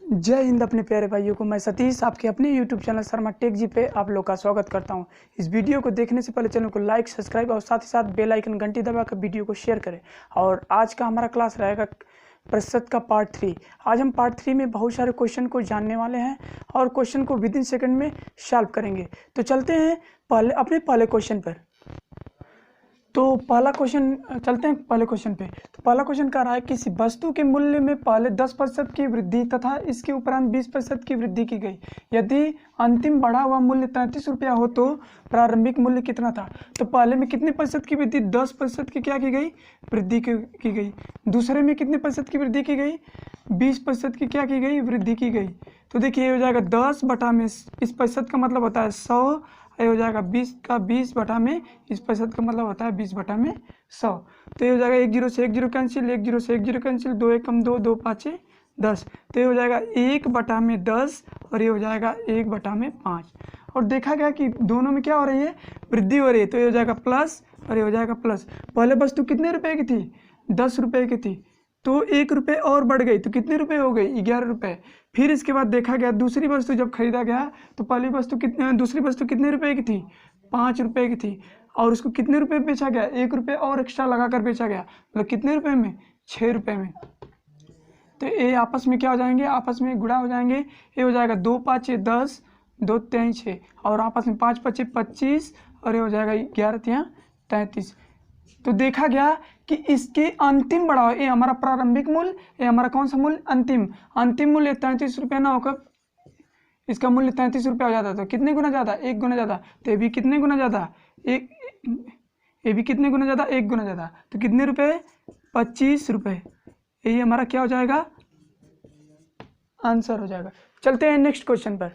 जय हिंद अपने प्यारे भाइयों को। मैं सतीश आपके अपने YouTube चैनल शर्मा टेक जी पे आप लोग का स्वागत करता हूं। इस वीडियो को देखने से पहले चैनल को लाइक, सब्सक्राइब और साथ ही साथ बेल आइकन घंटी दबाकर वीडियो को शेयर करें। और आज का हमारा क्लास रहेगा प्रतिशत का पार्ट 3। आज हम पार्ट 3 में बहुत सारे क्वेश्चन को जानने वाले हैं और क्वेश्चन को विद इन सेकेंड में सॉल्व करेंगे। तो चलते हैं अपने पहले क्वेश्चन पर। तो पहला क्वेश्चन चलते हैं पहले क्वेश्चन पे। तो पहला क्वेश्चन कह रहा है किसी वस्तु के मूल्य में पहले 10% की वृद्धि तथा इसके उपरांत 20% की वृद्धि की गई। यदि अंतिम बढ़ा हुआ मूल्य 33 रुपया हो तो प्रारंभिक मूल्य कितना था। तो पहले में कितने प्रतिशत की वृद्धि, 10% की क्या की गई, वृद्धि की गई। दूसरे में कितने प्रतिशत की वृद्धि की गई, 20% की क्या की गई, वृद्धि की गई। तो देखिए ये हो जाएगा 10 बटा में इस प्रतिशत का मतलब होता है 100, ये हो जाएगा 20 का 20 बटा में इस प्रतिशत का मतलब होता है 20 बटा में 100। तो ये हो जाएगा 1 0 से 1 0 कैंसिल, 1 0 से 1 0 कैंसिल, 2 1 कम 2, 2 5 10। तो ये हो जाएगा 1 बटा में 10 और ये हो जाएगा 1 बटा में 5। और देखा गया कि दोनों में क्या हो रही है, वृद्धि हो रही है। तो ये हो जाएगा प्लस और ये हो जाएगा प्लस। पहले वस्तु कितने रुपए की थी, 10 रुपये की थी, तो 1 रुपये और बढ़ गई तो कितने रुपए हो गई, 11 रुपये। फिर इसके बाद देखा गया दूसरी वस्तु जब खरीदा गया तो पहली वस्तु दूसरी वस्तु कितने रुपए की थी, 5 रुपये की थी, और उसको कितने रुपए बेचा गया, 1 रुपये और एक्स्ट्रा लगाकर बेचा गया, मतलब कितने रुपए में, 6 रुपये में। तो ये आपस में क्या हो जाएंगे, आपस में गुणा हो जाएंगे। ये हो जाएगा 2 5 10, 2 3 6 और आपस में 5 5 25 और ये हो जाएगा 11 33। तो देखा गया कि इसके अंतिम बढ़ाव, ये हमारा प्रारंभिक मूल्य, ये हमारा कौन सा मूल्य, अंतिम मूल्य 33 रुपया ना होकर इसका मूल्य 33 रुपया हो जाता। तो कितने गुना ज़्यादा, 1 गुना ज़्यादा। तो ये भी कितने गुना ज़्यादा, ये भी कितने गुना ज़्यादा, 1 गुना ज़्यादा। तो कितने रुपए, 25 रुपये। यही हमारा क्या हो जाएगा, आंसर हो जाएगा। चलते हैं नेक्स्ट क्वेश्चन पर।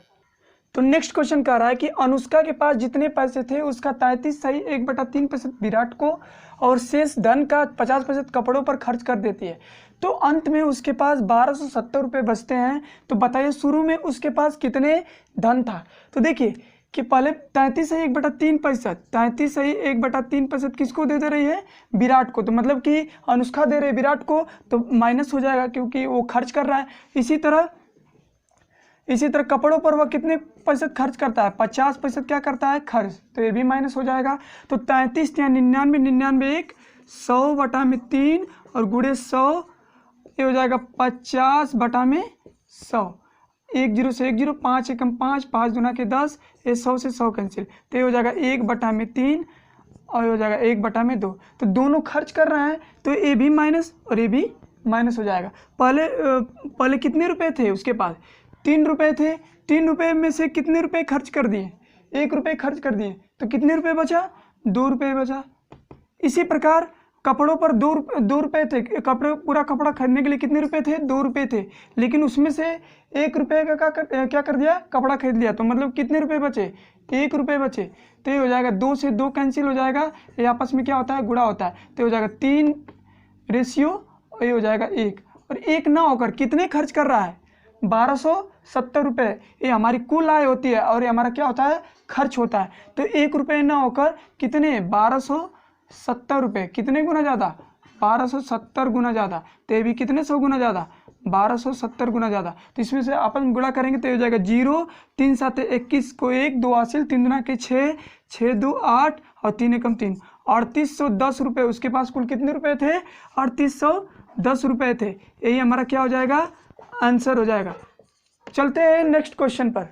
तो नेक्स्ट क्वेश्चन कह रहा है कि अनुष्का के पास जितने पैसे थे उसका 33 सही 1/3% विराट को और शेष धन का 50% कपड़ों पर खर्च कर देती है। तो अंत में उसके पास 1270 रुपये बचते हैं। तो बताइए शुरू में उसके पास कितने धन था। तो देखिए कि पहले 33 सही 1/3%, 33 सही 1/3% किसको दे रही है, विराट को। तो मतलब कि अनुष्का दे रही है विराट को, तो माइनस हो जाएगा क्योंकि वो खर्च कर रहा है। इसी तरह कपड़ों पर वह कितने प्रतिशत खर्च करता है, 50% क्या करता है, खर्च। तो ये भी माइनस हो जाएगा। तो 33 या 99, 99 1, 100 बटा में 3 और गुणे 100, ये हो जाएगा 50 बटा में 100। 1 0 से 1 0, 5 एकम 5, 5 दूना के 10, ये 100 से 100 कैंसिल। तो ये हो जाएगा 1 बटा में 3 और ये हो जाएगा 1 बटा में 2। तो दोनों खर्च कर रहे हैं तो ये भी माइनस और ये भी माइनस हो जाएगा। पहले कितने रुपए थे उसके पास, 3 रुपये थे। 3 रुपये में से कितने रुपए खर्च कर दिए, 1 रुपये खर्च कर दिए, तो कितने रुपए बचा, 2 रुपये बचा। इसी प्रकार कपड़ों पर 2 रुपये थे, पूरा कपड़ा खरीदने के लिए कितने रुपए थे, 2 रुपये थे, लेकिन उसमें से 1 रुपये का क्या कर दिया, कपड़ा खरीद लिया। तो मतलब कितने रुपए बचे, 1 रुपये बचे। तो ये हो जाएगा 2 से 2 कैंसिल हो जाएगा, ये आपस में क्या होता है, गुणा होता है। तो हो जाएगा 3 रेशियो और ये हो जाएगा 1। और 1 ना होकर कितने खर्च कर रहा है, 1270 रुपये। ये हमारी कुल आय होती है और ये हमारा क्या होता है, खर्च होता है। तो 1 रुपये ना होकर कितने, 1270 रुपये। कितने गुना ज़्यादा, 1270 गुना ज़्यादा। तो ये भी कितने 100 गुना ज़्यादा, 1270 गुना ज़्यादा। तो इसमें से आपस में गुणा करेंगे तो ये हो जाएगा 0, 3 7 21 को 1, 2 हासिल, 3 दूना के 6, 6 2 8 और 3 एकम 3, 3810 रुपये। उसके पास कुल कितने रुपए थे, 3810 रुपये थे। यही हमारा क्या हो जाएगा, आंसर हो जाएगा। चलते हैं नेक्स्ट क्वेश्चन पर।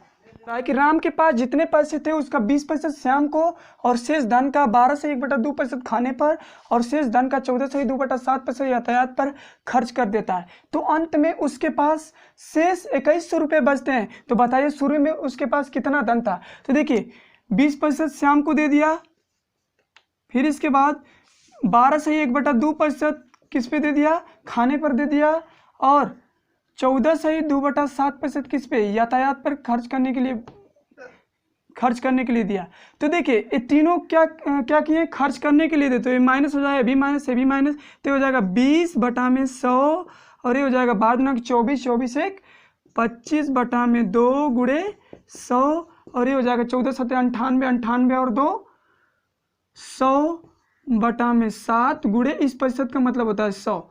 कि राम के पास जितने पैसे थे उसका 20% श्याम को और शेष धन का 12 से 1/2% खाने पर और शेष धन का 14 से 2/7% यातायात पर खर्च कर देता है। तो अंत में उसके पास शेष 2100 रुपये बचते हैं। तो बताइए शुरू में उसके पास कितना धन था। तो देखिए 20% श्याम को दे दिया, फिर इसके बाद 12 से 1/2% किस पे दे दिया, खाने पर दे दिया, और 14 से 2/7% किस पे, यातायात पर खर्च करने के लिए दिया। तो देखिए ये तीनों क्या किए, खर्च करने के लिए दे। तो ये माइनस हो जाएगा, ये भी माइनस, ये भी माइनस। तो हो जाएगा 20 बटा में 100 और ये हो जाएगा 12 24 1 25 बटा में 2 गुणे 100 और ये हो जाएगा 14 7 98 98 और 2 100 बटा में 7 गुणे इस प्रतिशत का मतलब होता है 100।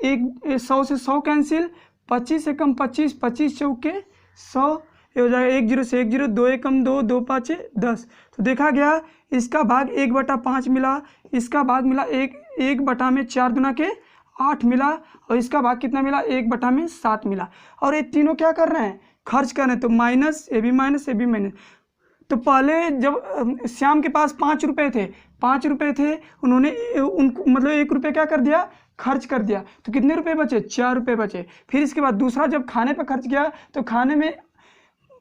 100 से 100 कैंसिल, 25 से कम 25, 25 चौके 100, ये हो जाएगा 1 0 से 1 0, 2 एकम 2, 2 5 10। तो देखा गया इसका भाग 1/5 मिला, इसका भाग मिला 1/4 दुना के 8 मिला, और इसका भाग कितना मिला 1/7 मिला। और ये तीनों क्या कर रहे हैं, खर्च कर रहे हैं। तो minus A B minus A B minus. तो पहले जब श्याम के पास 5 रुपये थे, 5 रुपये थे, उन्होंने उनको मतलब 1 रुपये क्या कर दिया, खर्च कर दिया। तो कितने रुपए बचे, 4 रुपये बचे। फिर इसके बाद दूसरा जब खाने पर खर्च किया तो खाने में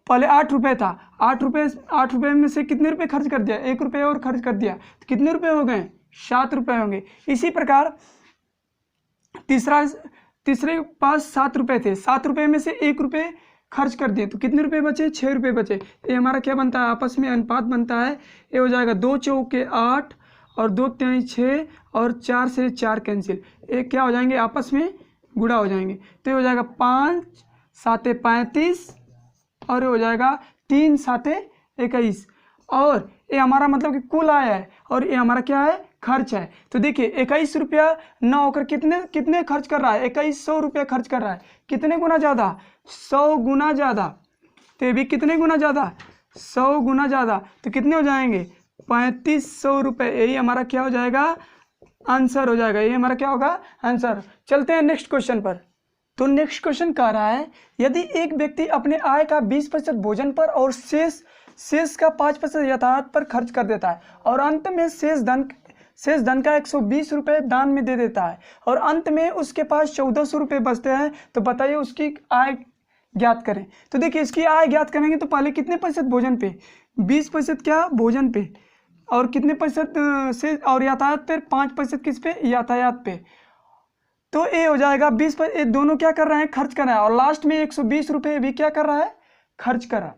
पहले 8 रुपये था, 8 रुपये में से कितने रुपए खर्च कर दिया, 1 रुपये और खर्च कर दिया। तो कितने रुपए हो गए, 7 रुपये होंगे। इसी प्रकार तीसरे पास 7 रुपये थे, 7 रुपये में से 1 रुपये खर्च कर दिए, तो कितने रुपए बचे, 6 रुपये बचे। ये हमारा क्या बनता है, आपस में अनुपात बनता है। ये हो जाएगा 2 चौके 8 और 2 तिहाई 6 और 4 से 4 कैंसिल, ये क्या हो जाएंगे, आपस में गुणा हो जाएंगे। तो ये हो जाएगा 5 7 35 और ये हो जाएगा 3 7 21। और ये हमारा मतलब कि कुल आय है और ये हमारा क्या है, खर्च है। तो देखिए 21 रुपया ना होकर कितने खर्च कर रहा है, 2100 रुपया खर्च कर रहा है। कितने गुना ज़्यादा, 100 गुना ज़्यादा। तो ये भी कितने गुना ज़्यादा, 100 गुना ज़्यादा। तो कितने हो जाएंगे, 3500 रुपये। यही हमारा क्या हो जाएगा, आंसर हो जाएगा। यही हमारा क्या होगा, आंसर। चलते हैं नेक्स्ट क्वेश्चन पर। तो नेक्स्ट क्वेश्चन कह रहा है, यदि एक व्यक्ति अपने आय का 20% भोजन पर और शेष का 5% यातायात पर खर्च कर देता है और अंत में शेष धन का 120 रुपये दान में दे देता है और अंत में उसके पास 1400 रुपये बचते हैं, तो बताइए उसकी आय ज्ञात करें। तो देखिए इसकी आय ज्ञात करेंगे तो पहले कितने प्रतिशत भोजन पे, 20% क्या भोजन पे, और कितने प्रतिशत से और यातायात पे 5% किस पे, यातायात पे। तो ये हो जाएगा 20%, दोनों क्या कर रहे हैं, खर्च कर रहे हैं, और लास्ट में 120 रुपये भी क्या कर रहा है, खर्च कर रहा है।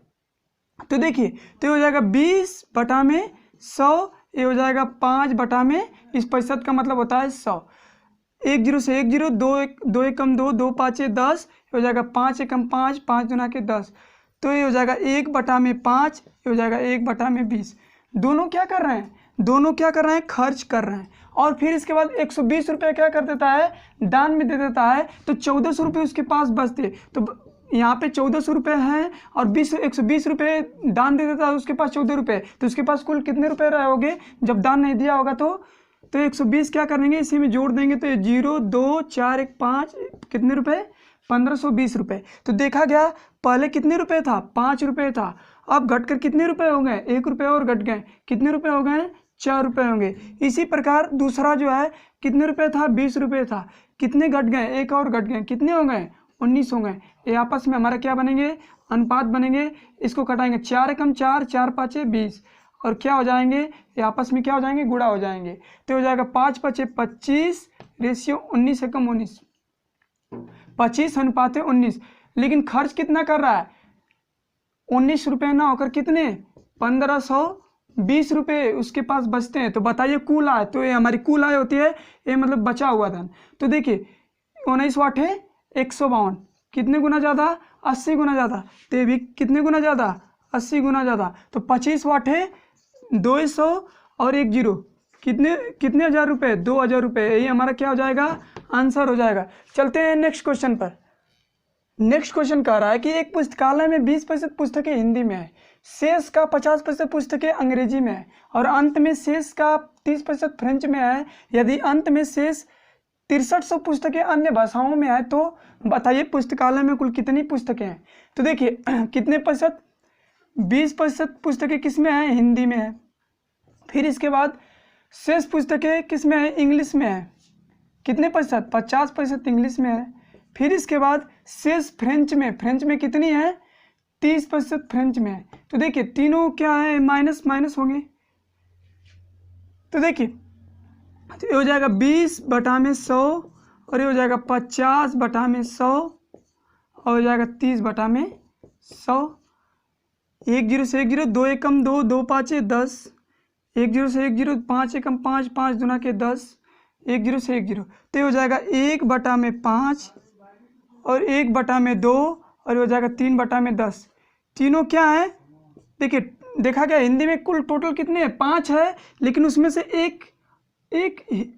तो देखिए तो ये हो जाएगा 20/100, ये हो जाएगा 5/, इस प्रतिशत का मतलब होता है 100। 1 0 से 1 0, 2 एकम 2, 2 5 10, हो जाएगा 5 एकम 5, 5 दुना के 10। तो ये हो जाएगा 1/5, ये हो जाएगा 1/20। दोनों क्या कर रहे हैं, दोनों क्या कर रहे हैं, खर्च कर रहे हैं। और फिर इसके बाद 120 रुपये क्या कर देता है, दान में दे देता है। तो 1400 रुपये उसके पास बचते, तो यहाँ पे 1400 रुपये हैं और 120 रुपये दान दे देता है, उसके पास 14 रुपये। तो उसके पास कुल कितने रुपये रहे होंगे जब दान नहीं दिया होगा। तो 120 क्या करेंगे, इसी में जोड़ देंगे। तो ये 0 2 4 1 5 कितने रुपये, 1520 रुपये। तो देखा गया पहले कितने रुपये था, 5 रुपये था, अब घटकर कितने रुपये हो गए, 1 रुपये और घट गए, कितने रुपये हो गए, 4 रुपये होंगे। इसी प्रकार दूसरा जो है कितने रुपये था, 20 रुपये था, कितने घट गए, 1 और घट गए, कितने हो गए, 19 हो गए। ये आपस में हमारा क्या बनेंगे, अनुपात बनेंगे। इसको कटाएंगे, 4 एकम 4, 4 5 20, और क्या हो जाएंगे, ये आपस में क्या हो जाएंगे, गुणा हो जाएंगे। तो हो जाएगा 5 5 25 रेशियो 19 एकम 19, 25 अनुपात 19। लेकिन खर्च कितना कर रहा है, 19 रुपये ना होकर कितने, 1520 रुपये उसके पास बचते हैं। तो बताइए कुल आय, तो ये हमारी कुल आय होती है, ये मतलब बचा हुआ धन। तो देखिए 19 वाट है 152, कितने गुना ज़्यादा, 80 गुना ज़्यादा। तो ये भी कितने गुना ज़्यादा, 80 गुना ज़्यादा। तो 25 वाट है 200 और 1 0, कितने हज़ार रुपये, 2000 रुपये। यही हमारा क्या हो जाएगा, आंसर हो जाएगा। चलते हैं नेक्स्ट क्वेश्चन पर। नेक्स्ट क्वेश्चन कह रहा है कि एक पुस्तकालय में 20% पुस्तकें हिंदी में है, शेष का 50% पुस्तकें अंग्रेजी में है और अंत में शेष का 30% फ्रेंच में है। यदि अंत में शेष 6300 पुस्तकें अन्य भाषाओं में है, तो बताइए पुस्तकालय में कुल कितनी पुस्तकें हैं। तो देखिए कितने प्रतिशत, 20% पुस्तकें किस में है, हिंदी में है। फिर इसके बाद शेष पुस्तकें किस में है, इंग्लिश में है, कितने प्रतिशत, 50% इंग्लिश में है। फिर इसके बाद शेष फ्रेंच में कितनी है, 30% फ्रेंच में है। तो देखिए तीनों क्या है, माइनस माइनस होंगे। तो देखिए तो ये हो जाएगा 20/100 और ये हो जाएगा 50/100 और हो जाएगा 30/100। 1 0 से 1 0, 2 एकम 2, 2 5 10, 1 0 से 1 0, 5 एकम 5, 5 दुना के 10, 1 0 से 1 0। तो ये हो जाएगा 1/5 और 1/2 और हो जाएगा 3/10। तीनों क्या है, देखिए देखा गया हिंदी में कुल टोटल कितने हैं, 5 है, लेकिन उसमें से एक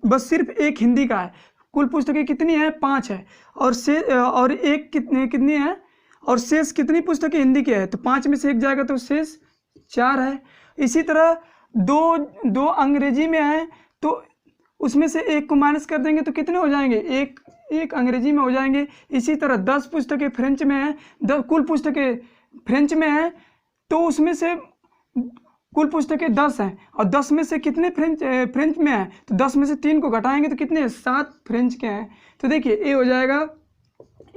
बस सिर्फ एक हिंदी का है, कुल पुस्तकें कितनी है? 5 है। और एक कितनी है? और शेष कितनी पुस्तकें हिंदी की है? तो 5 में से एक जाएगा तो शेष 4 है। इसी तरह दो अंग्रेजी में है तो उसमें से एक को माइनस कर देंगे तो कितने हो जाएंगे? एक अंग्रेजी में हो जाएंगे। इसी तरह 10 पुस्तकें फ्रेंच में है, कुल पुस्तकें फ्रेंच में है तो उसमें से कुल पुस्तकें 10 हैं और 10 में से कितने फ्रेंच में है? तो 10 में से 3 को घटाएंगे तो कितने? 7 फ्रेंच के हैं। तो देखिए ये हो जाएगा,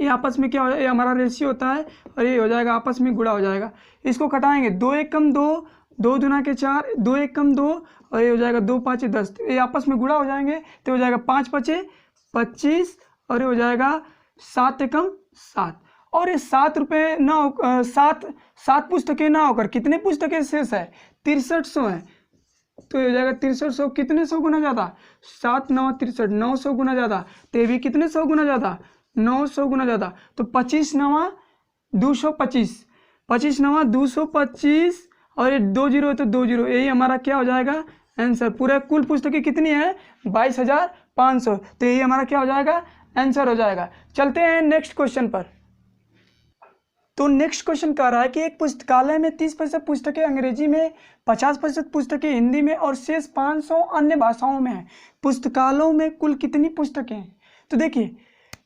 ये आपस में क्या हो जाएगा? ये हमारा रेशियो होता है और ये हो जाएगा आपस में गुणा हो जाएगा। इसको घटाएंगे, 2 1 कम 2, 2 दूना के 4, 2 1 कम 2 और ये हो जाएगा 2 5 10। ये आपस में गुणा हो जाएंगे तो हो जाएगा 5 5 25 और ये हो जाएगा 7 एकम 7। और ये 7 रुपये ना 7 पुस्तकें ना होकर कितने पुस्तकें शेष है? 6300 है। तो ये हो जाएगा 6300 कितने 100 गुना ज़्यादा? 7 9 63, 900 गुना ज़्यादा। तो ये भी कितने 100 गुना ज़्यादा? 900 गुना ज़्यादा। तो 25 9 225, 25 9 225 और ये 2 जीरो है तो 2 जीरो। यही हमारा क्या हो जाएगा? आंसर। पूरा कुल पुस्तकें कितनी है? 22,500। तो यही हमारा क्या हो जाएगा? आंसर हो जाएगा। चलते हैं नेक्स्ट क्वेश्चन पर। तो नेक्स्ट क्वेश्चन कह रहा है कि एक पुस्तकालय में 30% पुस्तकें अंग्रेजी में, 50% पुस्तकें हिंदी में और शेष 500 अन्य भाषाओं में है। पुस्तकालयों में कुल कितनी पुस्तकें हैं? तो देखिए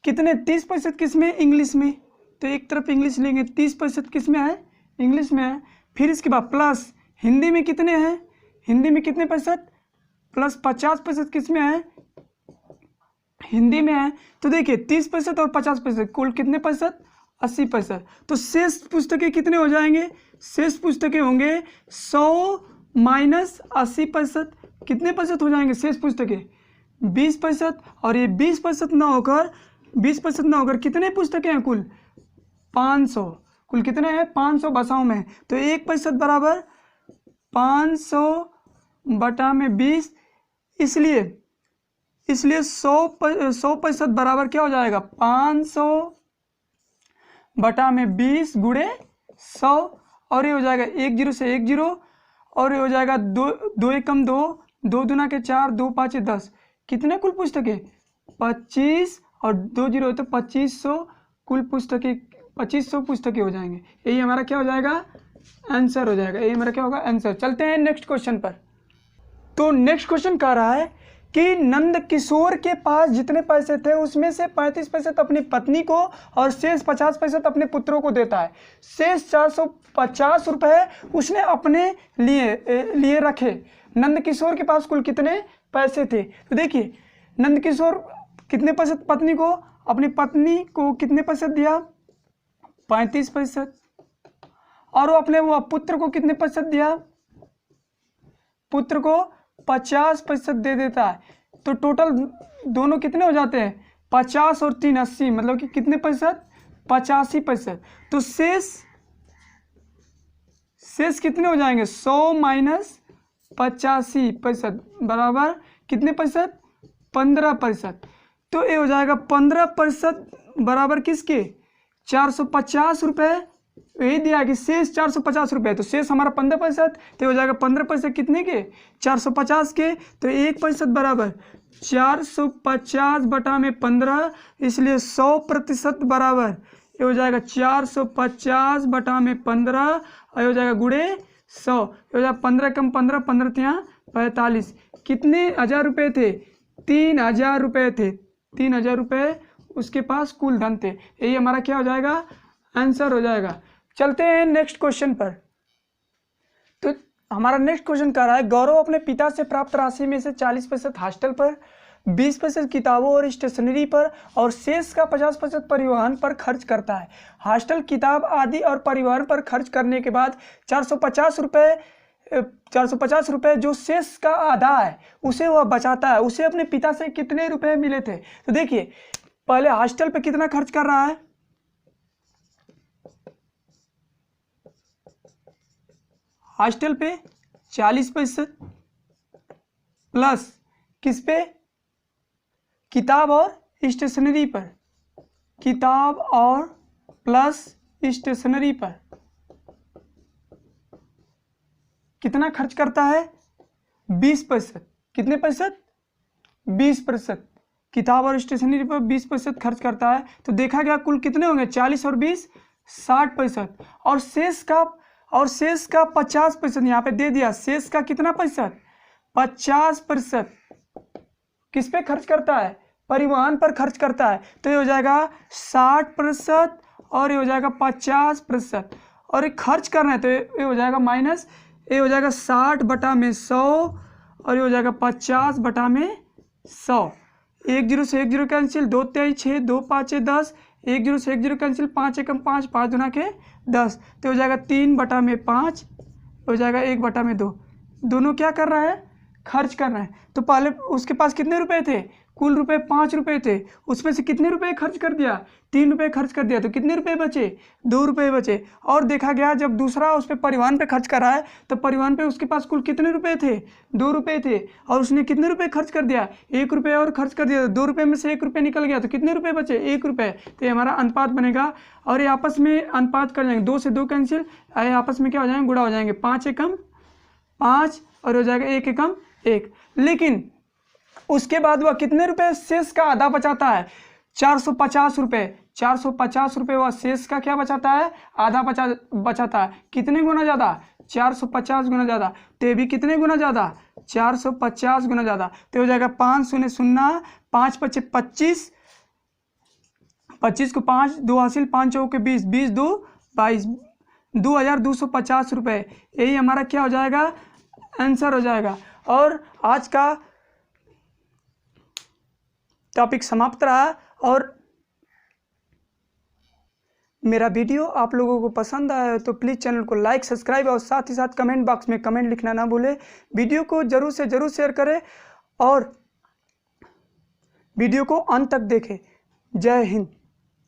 कितने, 30% किस में? इंग्लिश में। तो एक तरफ इंग्लिश लेंगे, 30% किस में है? इंग्लिश में है। फिर इसके बाद प्लस हिंदी में कितने हैं? हिंदी में कितने प्रतिशत? प्लस 50% किस में है? हिंदी में है। तो देखिए 30% और 50% कुल कितने प्रतिशत? 80%। तो शेष पुस्तकें कितने हो जाएंगे? शेष पुस्तकें होंगे 100 माइनस 80%। कितने प्रतिशत हो जाएंगे शेष पुस्तकें? 20%। और ये 20% ना होकर कितने पुस्तकें हैं कुल? 500। कुल कितने हैं? 500 भाषाओं में। तो 1% बराबर 500 बटा में 20, इसलिए 100% बराबर क्या हो जाएगा? 500 बटा में 20 गुणे 100 और ये हो जाएगा 1 जीरो से 1 जीरो और ये हो जाएगा 2 1 कम 2, 2 दूना के 4, 2 5 10। कितने कुल पुस्तकें? 25 और 2 जीरो तो 2500 कुल पुस्तकें, 2500 पुस्तकें हो जाएंगे। यही हमारा क्या हो जाएगा? आंसर हो जाएगा। यही हमारा क्या होगा? आंसर। चलते हैं नेक्स्ट क्वेश्चन पर। तो नेक्स्ट क्वेश्चन कह रहा है कि नंद किशोर के पास जितने पैसे थे उसमें से 35% अपनी पत्नी को और शेष 50% अपने पुत्रों को देता है। शेष 450 रुपये उसने अपने लिए रखे। नंद किशोर के पास कुल कितने पैसे थे? तो देखिए नंद किशोर कितने प्रतिशत पत्नी को, अपनी पत्नी को कितने प्रतिशत दिया? 35%। और वो अपने पुत्र को कितने प्रतिशत दिया? पुत्र को 50% दे देता है। तो टोटल दोनों कितने हो जाते हैं? 50 और 3 80, मतलब कि कितने प्रतिशत? 85%। तो शेष कितने हो जाएंगे? 100 माइनस 85% बराबर कितने प्रतिशत? 15%। तो ये हो जाएगा 15% बराबर किसके? 450 रुपये। यही दिया है कि शेष 450 रुपये, तो शेष हमारा 15%, तो हो जाएगा 15% कितने के? 450 के। तो 1% बराबर 450 बटा में 15, इसलिए 100% बराबर ये हो जाएगा 450 बटा में 15 और हो जाएगा गुणे 100। हो जाएगा 15 कम 15, 15 यहाँ 45। कितने हजार रुपये थे? 3000 रुपये थे। 3000 रुपये उसके पास कुल धन थे। यही हमारा क्या हो जाएगा? आंसर हो जाएगा। चलते हैं नेक्स्ट क्वेश्चन पर। तो हमारा नेक्स्ट क्वेश्चन कह रहा है गौरव अपने पिता से प्राप्त राशि में से 40% हॉस्टल पर, 20% किताबों और स्टेशनरी पर और शेष का 50% परिवहन पर खर्च करता है। हॉस्टल, किताब आदि और परिवहन पर खर्च करने के बाद 450 रुपये जो शेष का आधा है उसे वह बचाता है। उसे अपने पिता से कितने रुपए मिले थे? तो देखिए पहले हॉस्टल पे कितना खर्च कर रहा है? हॉस्टल पे 40% प्लस किस पे? किताब और स्टेशनरी पर। किताब और प्लस स्टेशनरी पर कितना खर्च करता है? 20%। कितने प्रतिशत? 20%। किताब और स्टेशनरी पर 20% खर्च करता है। तो देखा गया कुल कितने होंगे, 40 और 20 60%। और शेष का 50% यहाँ पे दे दिया। शेष का कितना प्रतिशत, 50% किस पे खर्च करता है, परिवहन पर खर्च करता है। तो ये हो जाएगा 60% और ये हो जाएगा 50%। और ये खर्च करना है तो ये हो जाएगा माइनस, ये हो जाएगा 60/100 और ये हो जाएगा 50/100। 1 0 से 1 0 कैंसिल, 2 3 6, 2 5 10, 1 0 से 1 0 कैंसिल, 5 1 5, 5 दूना के 10। तो हो जाएगा 3/5 हो जाएगा 1/2। दोनों क्या कर रहा है, खर्च कर रहे हैं। तो पहले उसके पास कितने रुपए थे, कुल रुपए 5 रुपए थे, उसमें से कितने रुपए खर्च कर दिया, 3 रुपए खर्च कर दिया। तो कितने रुपए बचे, 2 रुपए बचे। और देखा गया जब दूसरा उस पर परिवहन पे खर्च कर रहा है तो परिवहन पे उसके पास कुल कितने रुपए थे, 2 रुपए थे। और उसने कितने रुपए खर्च कर दिया, 1 रुपये और खर्च कर दिया। 2 रुपये में से 1 रुपये निकल गया तो कितने रुपए बचे, 1 रुपये। तो ये हमारा अनुपात बनेगा और ये आपस में अनुपात कर जाएंगे, 2 से 2 कैंसिल, आपस में क्या हो जाएंगे, गुणा हो जाएंगे। 5 एकम 5 और हो जाएगा 1 एकम 1। लेकिन उसके बाद वह कितने रुपए शेष का आधा बचाता है, 450 रुपये। 450 रुपये वह शेष का क्या बचाता है, आधा बचाता है। कितने गुना ज़्यादा, 450 गुना ज़्यादा। तो ये भी कितने गुना ज़्यादा, 450 गुना ज़्यादा। तो हो जाएगा 5 0 0, 5 5 25, 25 को 5 2 हासिल, 5 चौके 20, 20 2 22, 2250 रुपये। यही हमारा क्या हो जाएगा, आंसर हो जाएगा। और आज का टॉपिक समाप्त रहा। और मेरा वीडियो आप लोगों को पसंद आया है तो प्लीज़ चैनल को लाइक, सब्सक्राइब और साथ ही साथ कमेंट बॉक्स में कमेंट लिखना ना भूलें। वीडियो को ज़रूर से ज़रूर शेयर करें और वीडियो को अंत तक देखें। जय हिंद।